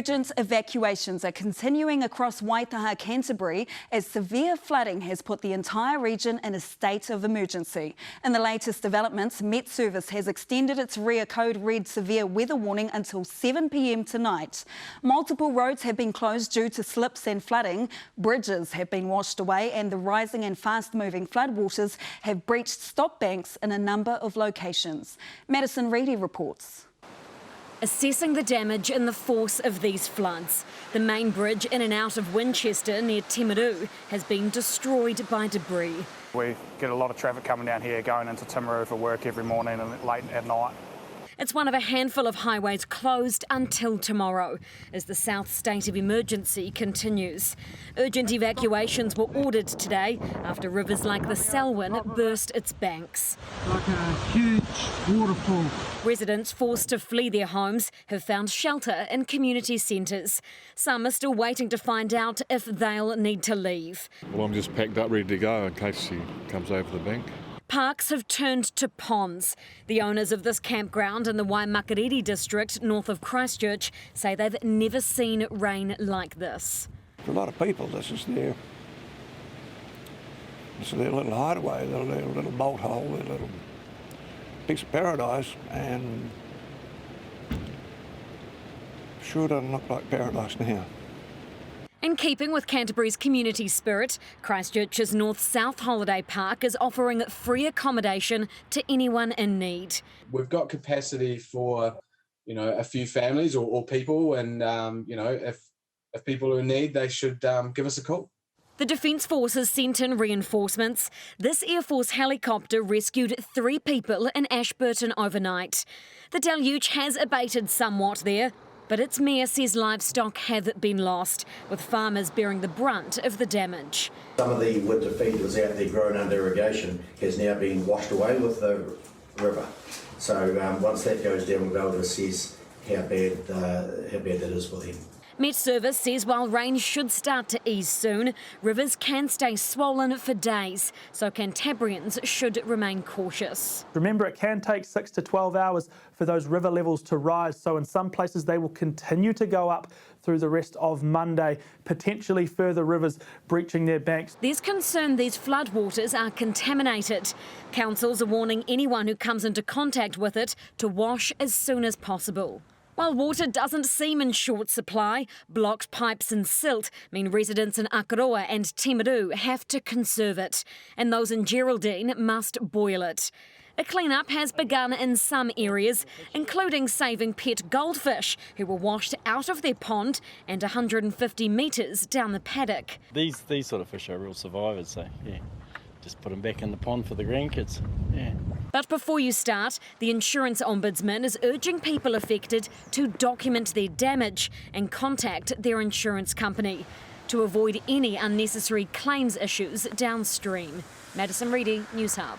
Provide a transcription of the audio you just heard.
Urgent evacuations are continuing across Waitaha, Canterbury, as severe flooding has put the entire region in a state of emergency. In the latest developments, Met Service has extended its Ria Code Red severe weather warning until 7 p.m. tonight. Multiple roads have been closed due to slips and flooding. Bridges have been washed away and the rising and fast-moving floodwaters have breached stop banks in a number of locations. Madison Reedy reports. Assessing the damage and the force of these floods. The main bridge in and out of Winchester near Timaru has been destroyed by debris. We get a lot of traffic coming down here going into Timaru for work every morning and late at night. It's one of a handful of highways closed until tomorrow as the South state of emergency continues. Urgent evacuations were ordered today after rivers like the Selwyn burst its banks. Like a huge waterfall. Residents forced to flee their homes have found shelter in community centres. Some are still waiting to find out if they'll need to leave. Well, I'm just packed up, ready to go in case she comes over the bank. Parks have turned to ponds. The owners of this campground in the Waimakariri district north of Christchurch say they've never seen rain like this. For a lot of people, this is their little hideaway, their little bolt hole, their little piece of paradise, and sure doesn't look like paradise now. In keeping with Canterbury's community spirit, Christchurch's North-South Holiday Park is offering free accommodation to anyone in need. We've got capacity for, a few families or people, and, if people are in need, they should give us a call. The Defence Forces sent in reinforcements. This Air Force helicopter rescued 3 people in Ashburton overnight. The deluge has abated somewhat there, but its mayor says livestock have been lost, with farmers bearing the brunt of the damage. Some of the winter feed that was out there grown under irrigation has now been washed away with the river. So once that goes down, we'll be able to assess how bad that is for them. Met Service says while rain should start to ease soon, rivers can stay swollen for days, so Cantabrians should remain cautious. Remember, it can take 6 to 12 hours for those river levels to rise, so in some places they will continue to go up through the rest of Monday, potentially further rivers breaching their banks. There's concern these floodwaters are contaminated. Councils are warning anyone who comes into contact with it to wash as soon as possible. While water doesn't seem in short supply, blocked pipes and silt mean residents in Akaroa and Timaru have to conserve it, and those in Geraldine must boil it. A clean-up has begun in some areas, including saving pet goldfish who were washed out of their pond and 150 metres down the paddock. These sort of fish are real survivors, so yeah, just put them back in the pond for the grandkids. Yeah. But before you start, the Insurance Ombudsman is urging people affected to document their damage and contact their insurance company to avoid any unnecessary claims issues downstream. Madison Reedy, News Hub.